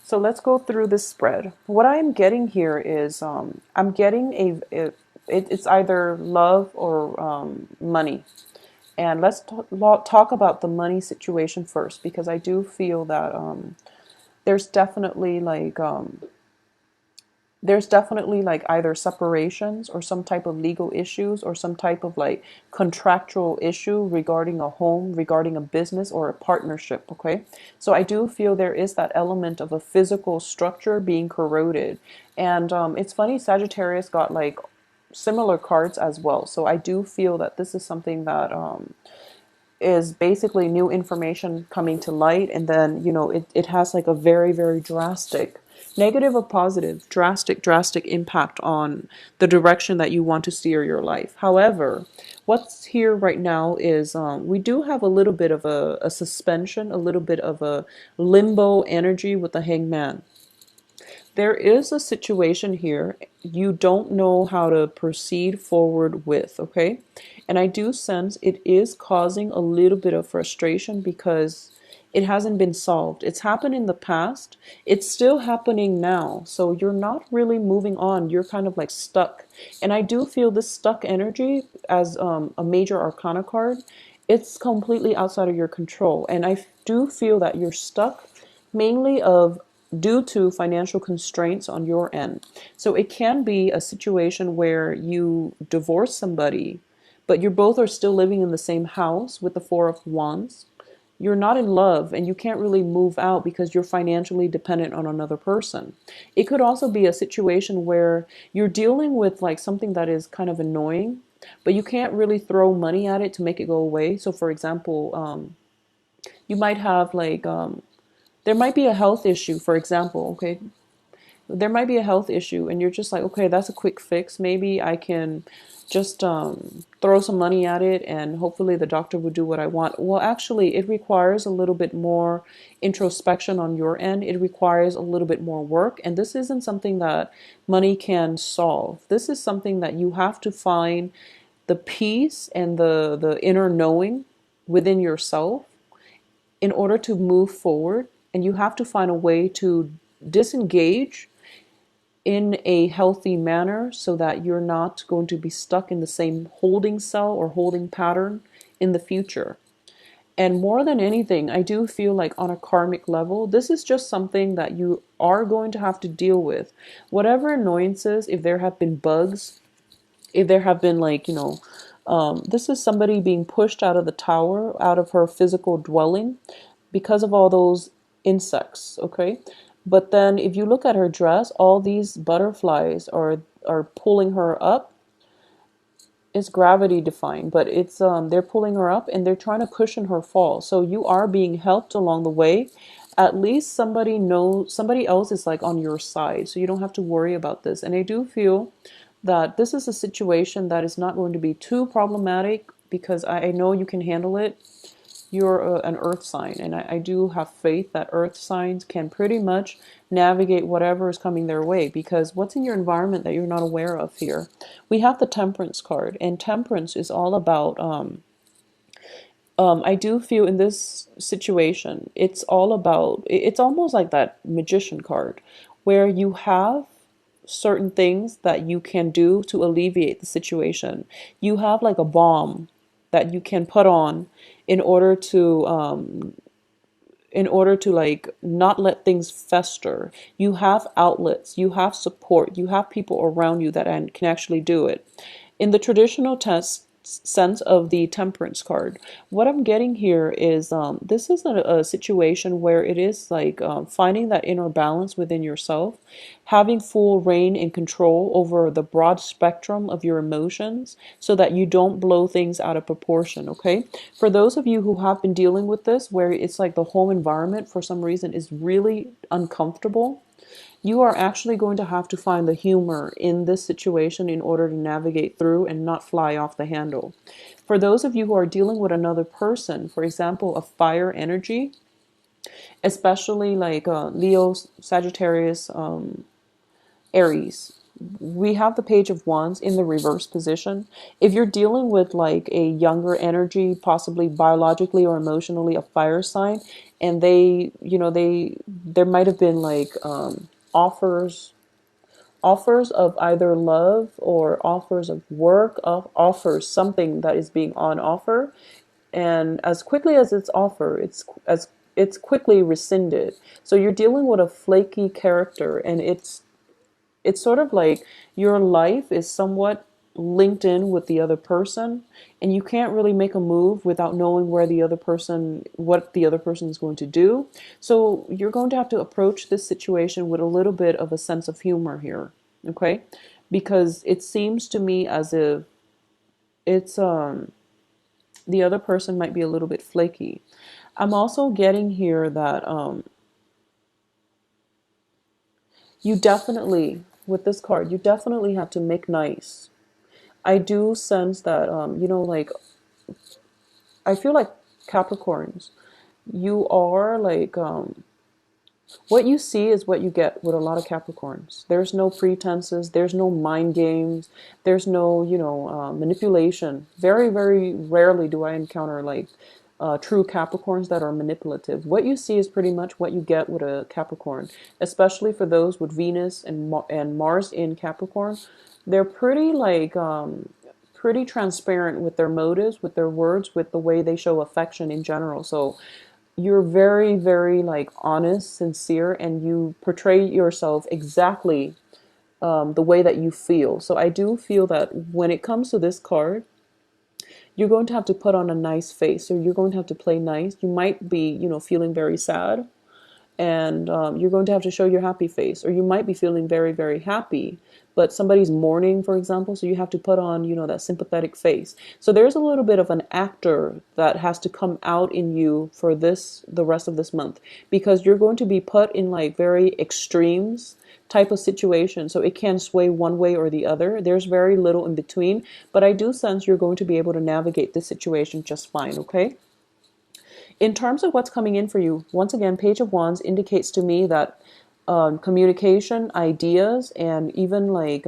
So let's go through this spread. What I am getting here is I'm getting it's either love or money. And let's talk about the money situation first, because I do feel that there's definitely like either separations or some type of legal issues or some type of like contractual issue regarding a home, regarding a business or a partnership. Okay, so I do feel there is that element of a physical structure being corroded. And it's funny, Sagittarius got like similar cards as well, so I do feel that this is something that is basically new information coming to light, and then it has like a very, very drastic, negative or positive, drastic impact on the direction that you want to steer your life. However, what's here right now is we do have a little bit of a suspension, a little bit of a limbo energy with the Hangman. There is a situation here you don't know how to proceed forward with, okay? And I do sense it is causing a little bit of frustration because it hasn't been solved. It's happened in the past, it's still happening now. So you're not really moving on, you're kind of like stuck. And I do feel this stuck energy as a major arcana card. It's completely outside of your control. And I do feel that you're stuck mainly of due to financial constraints on your end. So it can be a situation where you divorce somebody, but you both are still living in the same house with the Four of Wands. You're not in love and you can't really move out because you're financially dependent on another person. It could also be a situation where you're dealing with like something that is kind of annoying, but you can't really throw money at it to make it go away. So for example, you might have like there might be a health issue, for example, okay? There might be a health issue, and you're just like, okay, that's a quick fix. Maybe I can just throw some money at it, and hopefully the doctor would do what I want. Well, actually, it requires a little bit more introspection on your end. It requires a little bit more work, and this isn't something that money can solve. This is something that you have to find the peace and the inner knowing within yourself in order to move forward, and you have to find a way to disengage in a healthy manner so that you're not going to be stuck in the same holding cell or holding pattern in the future. And more than anything, I do feel like on a karmic level, this is just something that you are going to have to deal with. Whatever annoyances, if there have been bugs, if there have been like, this is somebody being pushed out of the tower, out of her physical dwelling because of all those insects, okay? But then if you look at her dress, all these butterflies are pulling her up. It's gravity defying, but it's they're pulling her up and they're trying to cushion her fall. So you are being helped along the way. At least somebody else is like on your side, so you don't have to worry about this. And I do feel that this is a situation that is not going to be too problematic because I know you can handle it. You're an earth sign, and I do have faith that earth signs can pretty much navigate whatever is coming their way, because what's in your environment that you're not aware of here? We have the Temperance card, and Temperance is all about I do feel in this situation it's all about, it's almost like that Magician card where you have certain things that you can do to alleviate the situation. You have like a bomb that you can put on in order to like not let things fester. You have outlets, you have support, you have people around you that can actually do it. In the traditional test sense of the Temperance card, what I'm getting here is this is a situation where it is like finding that inner balance within yourself, having full reign and control over the broad spectrum of your emotions so that you don't blow things out of proportion, okay? For those of you who have been dealing with this, where it's like the home environment for some reason is really uncomfortable, you are actually going to have to find the humor in this situation in order to navigate through and not fly off the handle. For those of you who are dealing with another person, for example, a fire energy, especially like Leo, Sagittarius, Aries. we have the Page of Wands in the reverse position. If you're dealing with like a younger energy, possibly biologically or emotionally a fire sign, and they, there might have been like offers of either love or offers of work, offers something that is being on offer, and as quickly as it's offered, it's quickly rescinded. So you're dealing with a flaky character, and it's sort of like your life is somewhat linked in with the other person, and you can't really make a move without knowing what the other person is going to do. So you're going to have to approach this situation with a little bit of a sense of humor here, okay? Because it seems to me as if it's the other person might be a little bit flaky. I'm also getting here that you definitely, with this card, you definitely have to make nice. I do sense that, like, I feel like Capricorns, you are like, what you see is what you get with a lot of Capricorns. There's no pretenses, there's no mind games, there's no, manipulation. Very, very rarely do I encounter like true Capricorns that are manipulative. What you see is pretty much what you get with a Capricorn, especially for those with Venus and Mars in Capricorn. They're pretty like pretty transparent with their motives, with their words, with the way they show affection in general. So you're very, very like honest, sincere, and you portray yourself exactly the way that you feel. So I do feel that when it comes to this card, you're going to have to put on a nice face, or you're going to have to play nice. You might be, feeling very sad, and you're going to have to show your happy face, or you might be feeling very, very happy, but somebody's mourning, for example, so you have to put on, that sympathetic face. So there's a little bit of an actor that has to come out in you for the rest of this month, because you're going to be put in like very extremes type of situation, so it can sway one way or the other. There's very little in between, but I do sense you're going to be able to navigate this situation just fine, okay? In terms of what's coming in for you, once again, Page of Wands indicates to me that communication, ideas, and even like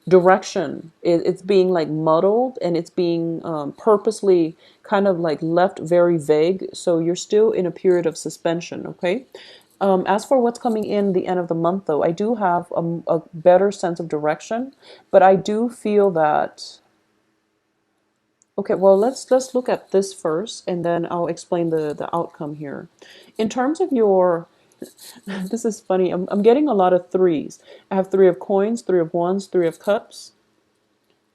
direction, it's being like muddled, and it's being purposely kind of like left very vague. So you're still in a period of suspension, okay? As for what's coming in the end of the month, though, I do have a better sense of direction, but I do feel that. Okay, well, let's look at this first, and then I'll explain the outcome here. In terms of your, this is funny. I'm getting a lot of threes. I have Three of Coins, Three of Wands, Three of Cups.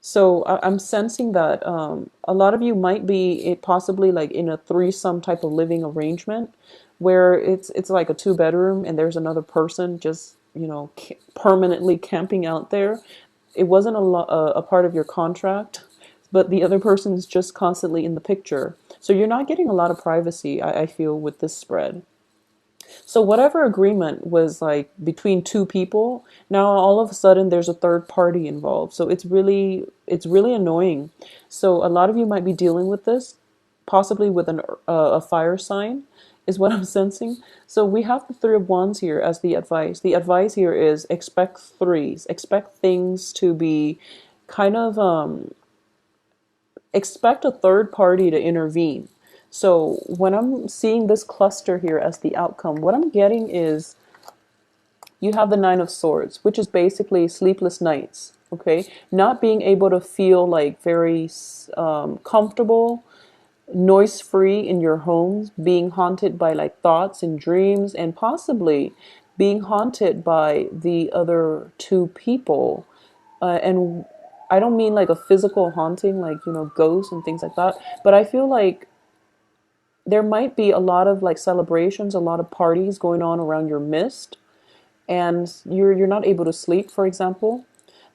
So I'm sensing that a lot of you might be possibly like in a threesome type of living arrangement, where it's like a two-bedroom and there's another person just permanently camping out there. It wasn't a part of your contract, but the other person is just constantly in the picture. So you're not getting a lot of privacy, I feel, with this spread. So whatever agreement was like between two people, now all of a sudden there's a third party involved. So it's really annoying. So a lot of you might be dealing with this, possibly with a fire sign, is what I'm sensing. So we have the Three of Wands here as the advice. The advice here is expect threes. Expect things to be kind of expect a third party to intervene. So when I'm seeing this cluster here as the outcome, what I'm getting is you have the Nine of Swords, which is basically sleepless nights, okay? Not being able to feel like very comfortable, noise-free in your homes, being haunted by like thoughts and dreams, and possibly being haunted by the other two people. And I don't mean like a physical haunting, like, ghosts and things like that, but I feel like there might be a lot of like celebrations, a lot of parties going on around your midst, and you're not able to sleep, for example.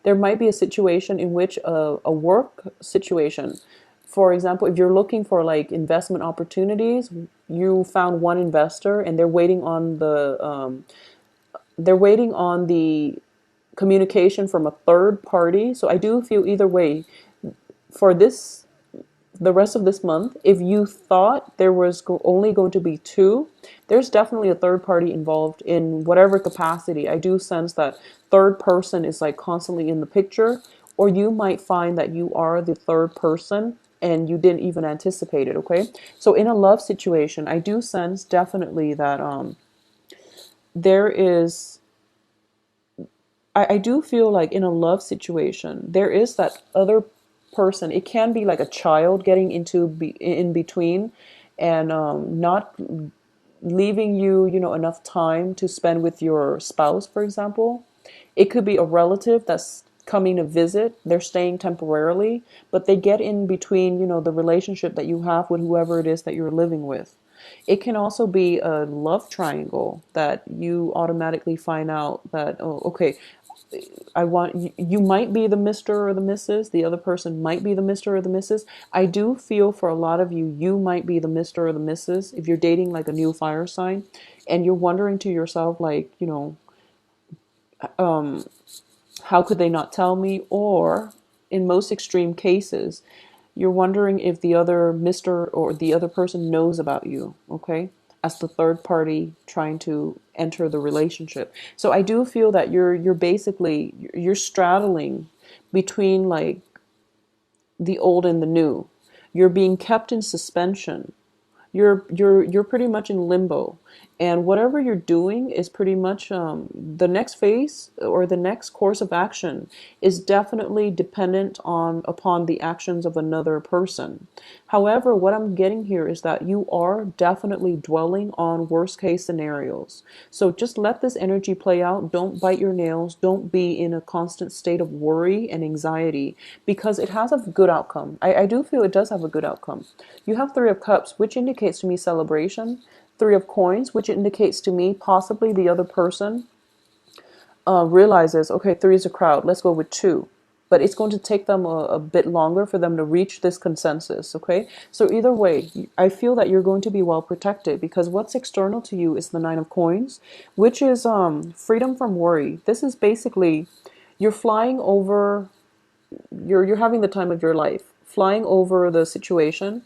There might be a situation in which a work situation, for example, if you're looking for like investment opportunities, you found one investor and they're waiting on the communication from a third party. So I do feel either way, for this the rest of this month, if you thought there was only going to be two, there's definitely a third party involved in whatever capacity. I do sense that third person is like constantly in the picture, or you might find that you are the third person and you didn't even anticipate it, okay? So in a love situation, I do sense definitely that there is I do feel like in a love situation, there is that other person. It can be like a child getting in between and not leaving you, enough time to spend with your spouse, for example. It could be a relative that's coming to visit. They're staying temporarily, but they get in between, the relationship that you have with whoever it is that you're living with. It can also be a love triangle that you automatically find out that, oh, okay, you might be the Mr. or the Mrs. The other person might be the Mr. or the Mrs. I do feel for a lot of you, you might be the Mr. or the Mrs. if you're dating like a new fire sign and you're wondering to yourself, like, how could they not tell me? Or in most extreme cases, you're wondering if the other Mr. or the other person knows about you, okay? As the third party trying to enter the relationship. So I do feel that you're basically you're straddling between like the old and the new. You're being kept in suspension. You're pretty much in limbo, and whatever you're doing is pretty much the next phase or the next course of action is definitely dependent on upon the actions of another person. However, what I'm getting here is that you are definitely dwelling on worst case scenarios. So just let this energy play out. Don't bite your nails. Don't be in a constant state of worry and anxiety, because it has a good outcome. I do feel it does have a good outcome. You have Three of Cups, which indicates to me celebration. Three of Coins, which indicates to me possibly the other person realizes, okay, three is a crowd, let's go with two. But it's going to take them a bit longer for them to reach this consensus, okay? So either way, I feel that you're going to be well protected, because what's external to you is the Nine of Coins, which is freedom from worry. This is basically, you're flying over, you're having the time of your life, flying over the situation,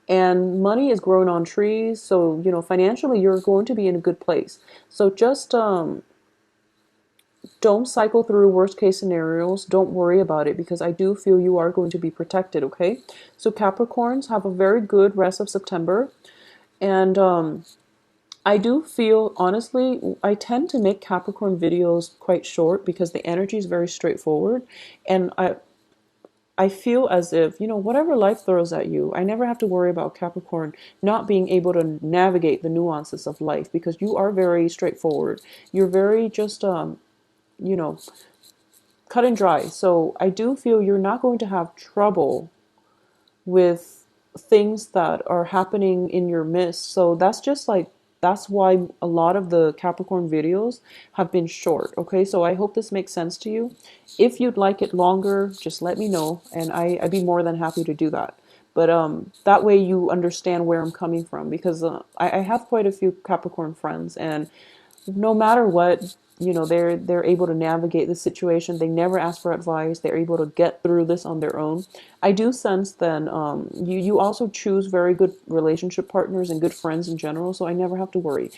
and money is growing on trees. So, financially, you're going to be in a good place. So just don't cycle through worst case scenarios. Don't worry about it, because I do feel you are going to be protected, okay? So Capricorns, have a very good rest of September. And I do feel, honestly, I tend to make Capricorn videos quite short because the energy is very straightforward. And I feel as if, whatever life throws at you, I never have to worry about Capricorn not being able to navigate the nuances of life, because you are very straightforward. You're very just, you know, cut and dry. So I do feel you're not going to have trouble with things that are happening in your midst. So that's just like, that's why a lot of the Capricorn videos have been short. Okay, so I hope this makes sense to you. If you'd like it longer, just let me know, and I'd be more than happy to do that. But that way you understand where I'm coming from, because I have quite a few Capricorn friends, and no matter what, they're able to navigate the situation. They never ask for advice. They're able to get through this on their own. I do sense then you also choose very good relationship partners and good friends in general, so I never have to worry.